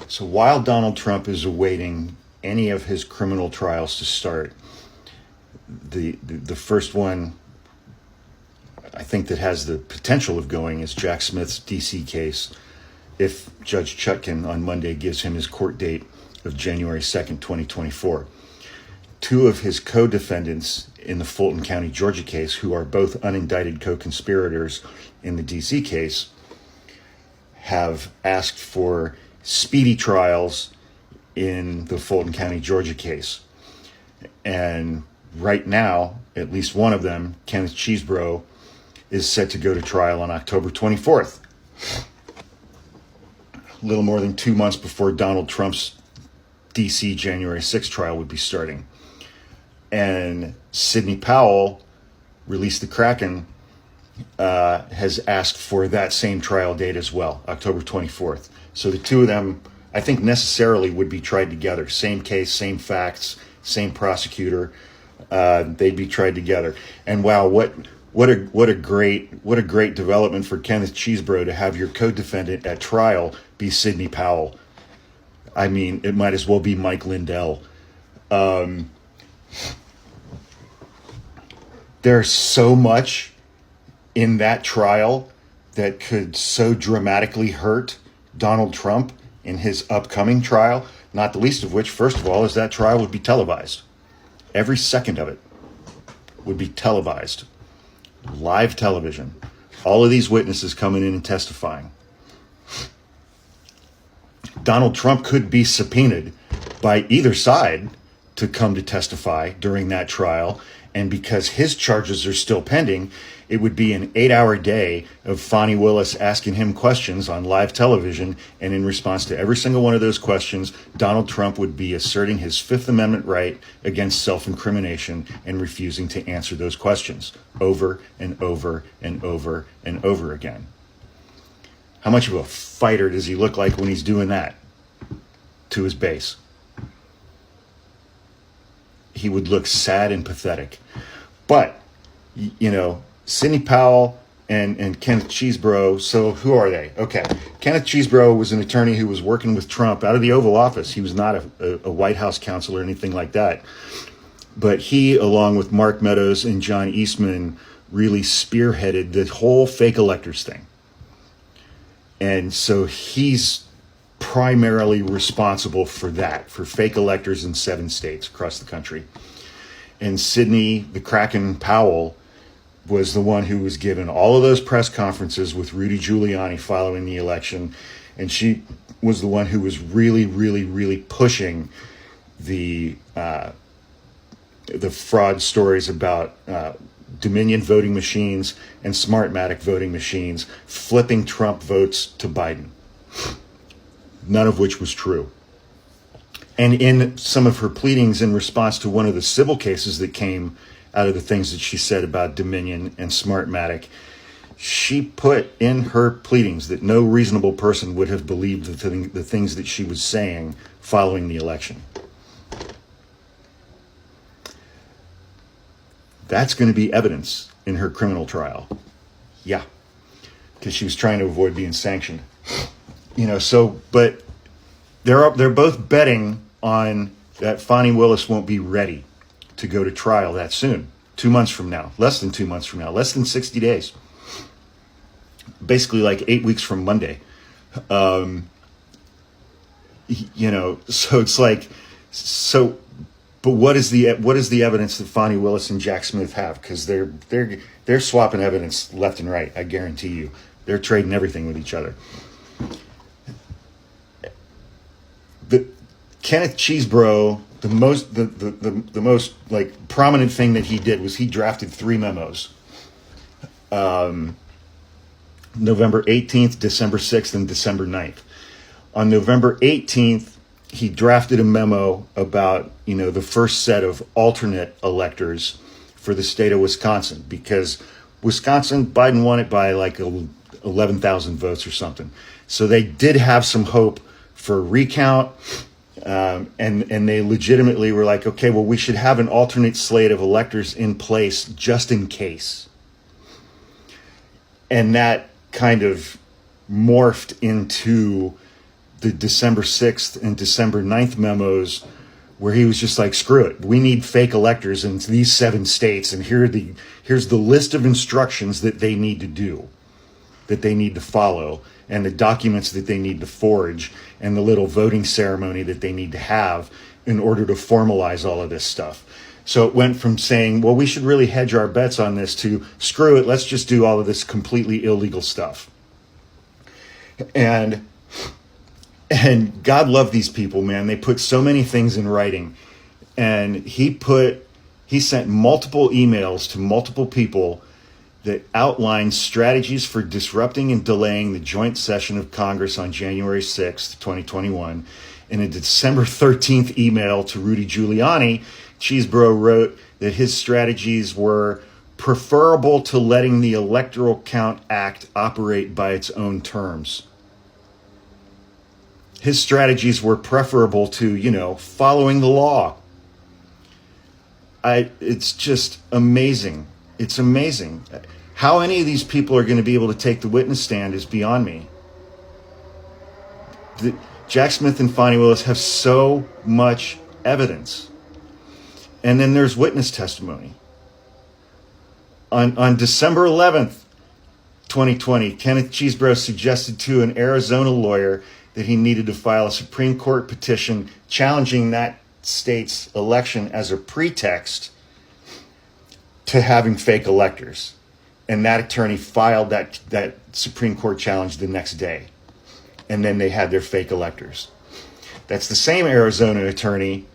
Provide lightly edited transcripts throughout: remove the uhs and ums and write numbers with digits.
So while Donald Trump is awaiting any of his criminal trials to start, the first one I think that has the potential of going is Jack Smith's DC case, if Judge Chutkan on Monday gives him his court date of January 2nd, 2024. Two of his co-defendants in the Fulton County, Georgia case, who are both unindicted co-conspirators in the DC case, have asked for speedy trials in the Fulton County, Georgia case. And right now, at least one of them, Kenneth Chesebro, is set to go to trial on October 24th. A little more than 2 months before Donald Trump's DC January 6th trial would be starting. And Sidney Powell, released the Kraken, has asked for that same trial date as well, October 24th. So the two of them, I think, necessarily would be tried together. Same case, same facts, same prosecutor. They'd be tried together. And wow, what a great development for Kenneth Chesebro to have your co-defendant at trial be Sidney Powell. I mean, it might as well be Mike Lindell. There's so much in that trial that could so dramatically hurt Donald Trump in his upcoming trial, not the least of which, first of all, is that trial would be televised. Every second of it would be televised. Live television. All of these witnesses coming in and testifying. Donald Trump could be subpoenaed by either side to come to testify during that trial. And because his charges are still pending, it would be an 8-hour day of Fani Willis asking him questions on live television. And in response to every single one of those questions, Donald Trump would be asserting his Fifth Amendment right against self-incrimination and refusing to answer those questions over and over and over and over again. How much of a fighter does he look like when he's doing that to his base? He would look sad and pathetic. But, you know, Sidney Powell and Kenneth Chesebro, so who are they? Okay, Kenneth Chesebro was an attorney who was working with Trump out of the Oval Office. He was not a White House counsel or anything like that. But he, along with Mark Meadows and John Eastman, really spearheaded the whole fake electors thing. And so he's primarily responsible for that, for fake electors in 7 states across the country. And Sidney the Kraken Powell was the one who was given all of those press conferences with Rudy Giuliani following the election. And she was the one who was really, really, really pushing the fraud stories about Dominion voting machines and Smartmatic voting machines, flipping Trump votes to Biden. None of which was true. And in some of her pleadings in response to one of the civil cases that came out of the things that she said about Dominion and Smartmatic, she put in her pleadings that no reasonable person would have believed the things that she was saying following the election. That's going to be evidence in her criminal trial. Yeah, because she was trying to avoid being sanctioned. You know, so, but they're both betting on that Fani Willis won't be ready to go to trial that soon. 2 months from now, less than 2 months from now, less than 60 days. Basically like 8 weeks from Monday. You know, so it's like, so, but what is the evidence that Fani Willis and Jack Smith have? Because they're swapping evidence left and right, I guarantee you. They're trading everything with each other. Kenneth Chesebro, the most like prominent thing that he did was he drafted 3 memos. November 18th, December 6th, and December 9th. On November 18th, he drafted a memo about, you know, the first set of alternate electors for the state of Wisconsin, because Wisconsin, Biden won it by like 11,000 votes or something. So they did have some hope for a recount. And they legitimately were like, okay, well, we should have an alternate slate of electors in place just in case. And that kind of morphed into the December 6th and December 9th memos where he was just like, screw it, we need fake electors in these 7 states, and here's the list of instructions that they need to do, that they need to follow, and the documents that they need to forge, and the little voting ceremony that they need to have in order to formalize all of this stuff. So it went from saying, well, we should really hedge our bets on this, to screw it, let's just do all of this completely illegal stuff. And God love these people, man. They put so many things in writing. And he sent multiple emails to multiple people that outlined strategies for disrupting and delaying the joint session of Congress on January 6th, 2021. In a December 13th email to Rudy Giuliani, Cheesebro wrote that his strategies were preferable to letting the Electoral Count Act operate by its own terms. His strategies were preferable to, following the law. It's just amazing. It's amazing. How any of these people are going to be able to take the witness stand is beyond me. Jack Smith and Fani Willis have so much evidence. And then there's witness testimony. On December 11th, 2020, Kenneth Cheesebro suggested to an Arizona lawyer that he needed to file a Supreme Court petition challenging that state's election as a pretext to having fake electors. And that attorney filed that Supreme Court challenge the next day. And then they had their fake electors. That's the same Arizona attorney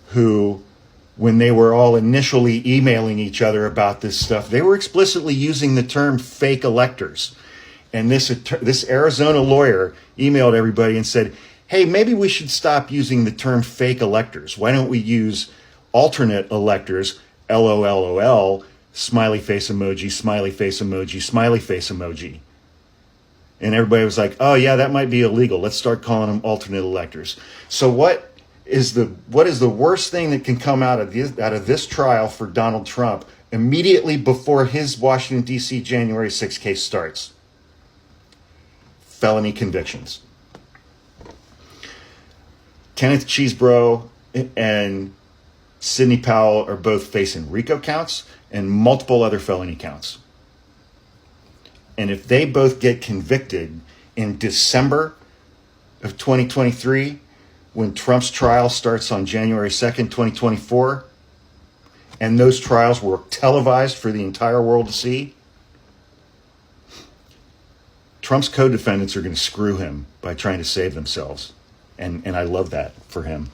who, when they were all initially emailing each other about this stuff, they were explicitly using the term fake electors. And this Arizona lawyer emailed everybody and said, hey, maybe we should stop using the term fake electors. Why don't we use alternate electors, LOLOL, smiley face emoji, smiley face emoji, smiley face emoji. And everybody was like, oh yeah, that might be illegal. Let's start calling them alternate electors. So what is the worst thing that can come out of this trial for Donald Trump immediately before his Washington, D.C. January 6th case starts? Felony convictions. Kenneth Cheesebro and Sidney Powell are both facing RICO counts and multiple other felony counts. And if they both get convicted in December of 2023, when Trump's trial starts on January 2nd, 2024, and those trials were televised for the entire world to see, Trump's co-defendants are going to screw him by trying to save themselves. And I love that for him.